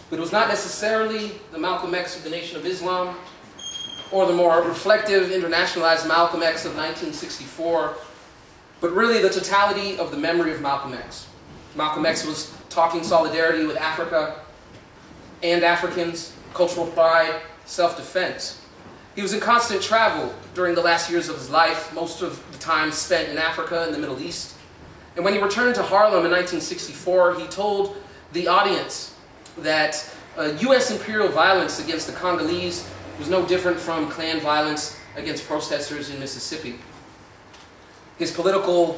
But it was not necessarily the Malcolm X of the Nation of Islam or the more reflective, internationalized Malcolm X of 1964, but really the totality of the memory of Malcolm X. Malcolm X was talking solidarity with Africa and Africans, cultural pride, self-defense. He was in constant travel during the last years of his life, most of the time spent in Africa and the Middle East. And when he returned to Harlem in 1964, he told the audience that U.S. imperial violence against the Congolese was no different from Klan violence against protesters in Mississippi. His political,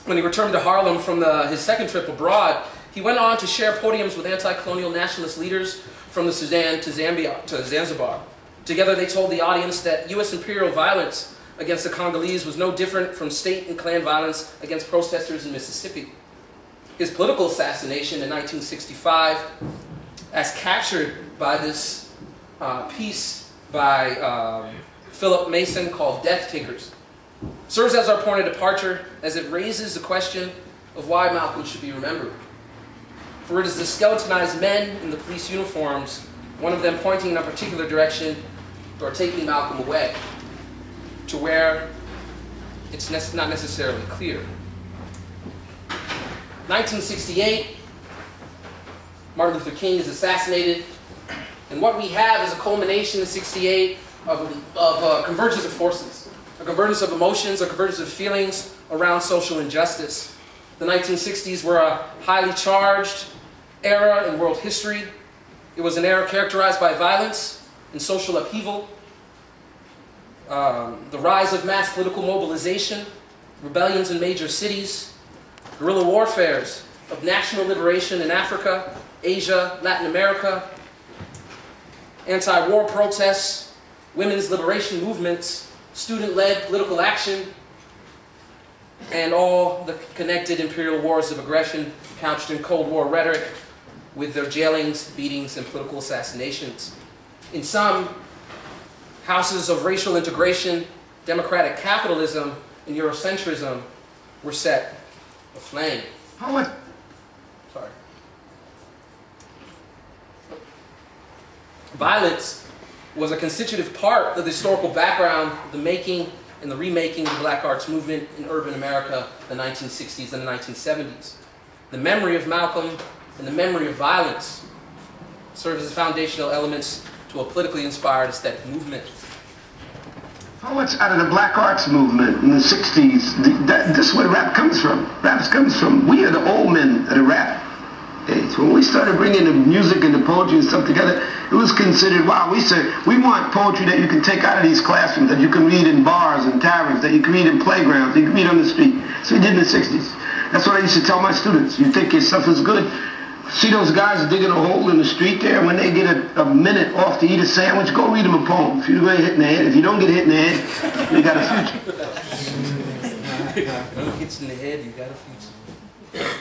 When he returned to Harlem from his second trip abroad, he went on to share podiums with anti-colonial nationalist leaders from the Sudan to Zanzibar. Together they told the audience that U.S. imperial violence against the Congolese was no different from state and Klan violence against protesters in Mississippi. His political assassination in 1965, as captured by this piece by Philip Mason called Death Tickers, serves as our point of departure as it raises the question of why Malcolm should be remembered. For it is the skeletonized men in the police uniforms, one of them pointing in a particular direction, who are taking Malcolm away to where it's not necessarily clear. 1968, Martin Luther King is assassinated, and what we have is a culmination in 68 of a convergence of forces, a convergence of emotions, a convergence of feelings around social injustice. The 1960s were a highly charged era in world history. It was an era characterized by violence and social upheaval, the rise of mass political mobilization, rebellions in major cities, guerrilla warfares of national liberation in Africa, Asia, Latin America, anti-war protests, women's liberation movements, student-led political action, and all the connected imperial wars of aggression couched in Cold War rhetoric with their jailings, beatings, and political assassinations. In some, houses of racial integration, democratic capitalism, and Eurocentrism were set aflame. Violence was a constitutive part of the historical background of the making and the remaking of the Black Arts movement in urban America in the 1960s and the 1970s. The memory of Malcolm and the memory of violence serve as foundational elements to a politically inspired aesthetic movement. How much out of the Black Arts movement in the 60s, this is where rap comes from. Rap comes from, we are the old men of the rap age. When we started bringing the music and the poetry and stuff together, it was considered, wow, we said, we want poetry that you can take out of these classrooms, that you can read in bars and taverns, that you can read in playgrounds, that you can read on the street. So we did in the 60s. That's what I used to tell my students. You think your stuff is good? See those guys digging a hole in the street there? When they get a minute off to eat a sandwich, go read them a poem. If you're going to hit in the head, if you don't get hit in the head, you got a future. Don't get in the head, you got a future.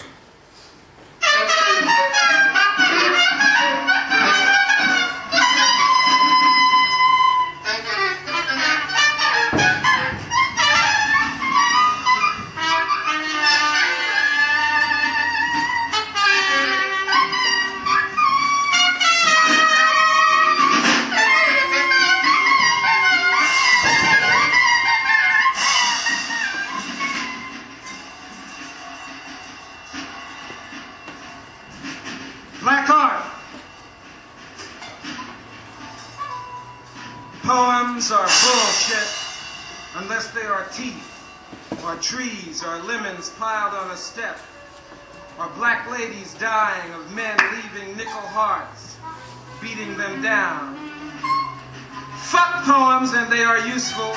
Black art. Poems are bullshit unless they are teeth, or trees, or lemons piled on a step, or black ladies dying of men leaving nickel hearts, beating them down. Fuck poems and they are useful.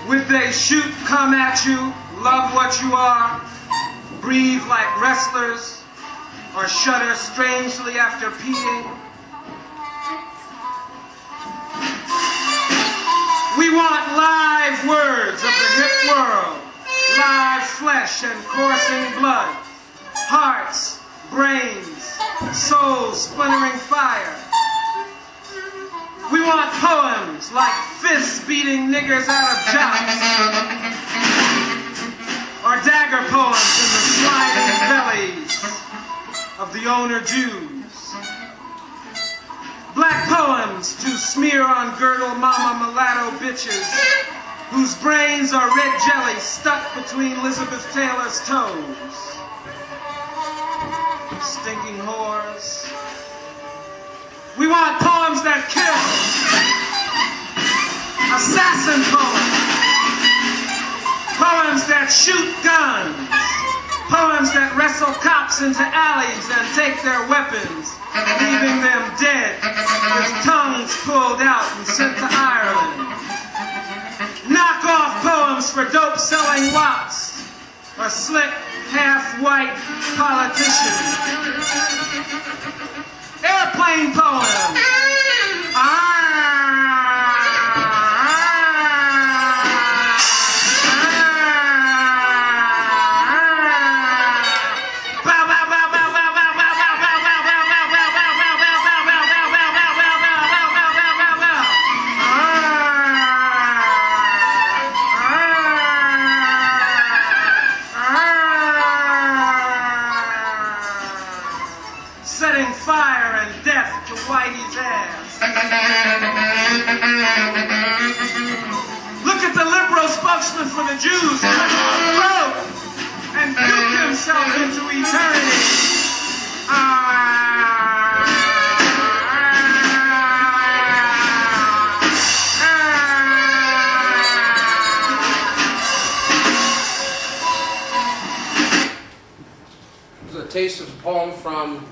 Would they shoot, come at you, love what you are, breathe like wrestlers, or shudder strangely after peeing? We want live words of the hip world, live flesh and coursing blood, hearts, brains, souls splintering fire. We want poems like fists beating niggers out of jocks, or dagger poems in the sliding bellies of the owner Jews. Black poems to smear on girdle mama mulatto bitches whose brains are red jelly stuck between Elizabeth Taylor's toes. Stinking whores. We want poems that kill. Assassin poems. Poems that shoot guns. Poems that wrestle cops into alleys and take their weapons, leaving them dead with tongues pulled out and sent to Ireland. Knock-off poems for dope-selling wops, or slick, half-white politicians. Airplane poems. Setting fire and death to Whitey's ass. Look at the liberal spokesman for the Jews broke and duped himself into eternity. This is a taste of a poem from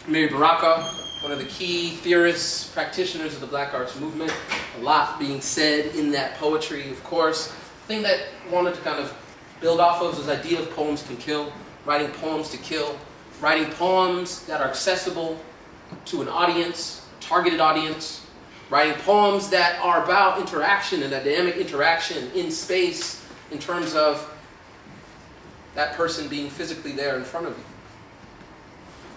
Amiri Baraka, one of the key theorists, practitioners of the Black Arts movement. A lot being said in that poetry, of course. The thing that I wanted to kind of build off of is this idea of poems can kill, writing poems to kill, writing poems that are accessible to an audience, targeted audience, writing poems that are about interaction and dynamic interaction in space in terms of that person being physically there in front of you.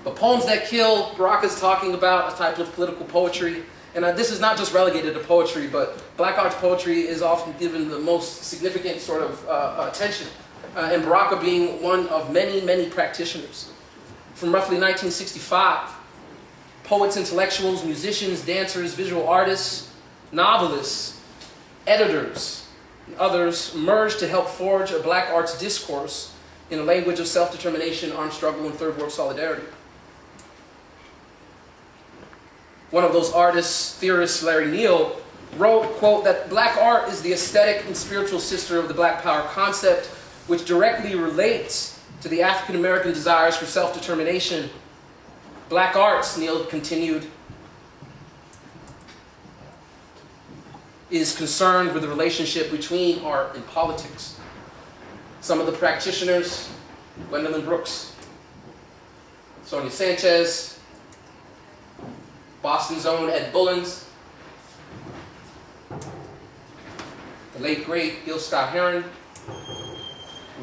But poems that kill, Baraka's talking about a type of political poetry. And this is not just relegated to poetry, but Black arts poetry is often given the most significant sort of attention. And Baraka being one of many, many practitioners. From roughly 1965, poets, intellectuals, musicians, dancers, visual artists, novelists, editors, and others emerged to help forge a Black arts discourse in a language of self-determination, armed struggle, and third world solidarity. One of those artists, theorists, Larry Neal, wrote, quote, that Black art is the aesthetic and spiritual sister of the Black power concept, which directly relates to the African American desires for self-determination. Black arts, Neal continued, is concerned with the relationship between art and politics. Some of the practitioners, Gwendolyn Brooks, Sonia Sanchez, Boston's own Ed Bullins, the late great Gil Scott-Heron,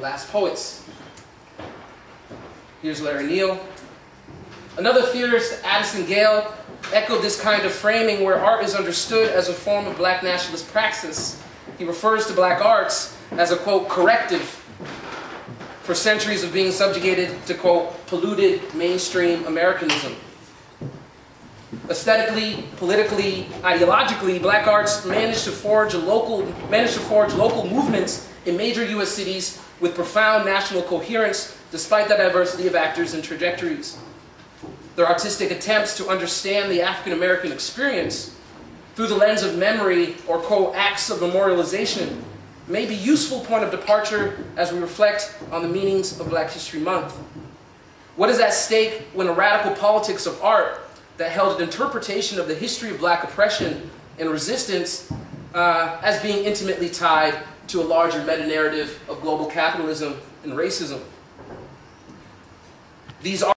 last poets. Here's Larry Neal. Another theorist, Addison Gale, echoed this kind of framing where art is understood as a form of Black nationalist praxis. He refers to Black arts as a, quote, corrective for centuries of being subjugated to, quote, polluted mainstream Americanism. Aesthetically, politically, ideologically, Black arts managed to forge local movements in major U.S. cities with profound national coherence, despite the diversity of actors and trajectories. Their artistic attempts to understand the African American experience through the lens of memory or, quote, acts of memorialization may be a useful point of departure as we reflect on the meanings of Black History Month. What is at stake when a radical politics of art that held an interpretation of the history of Black oppression and resistance as being intimately tied to a larger meta-narrative of global capitalism and racism? These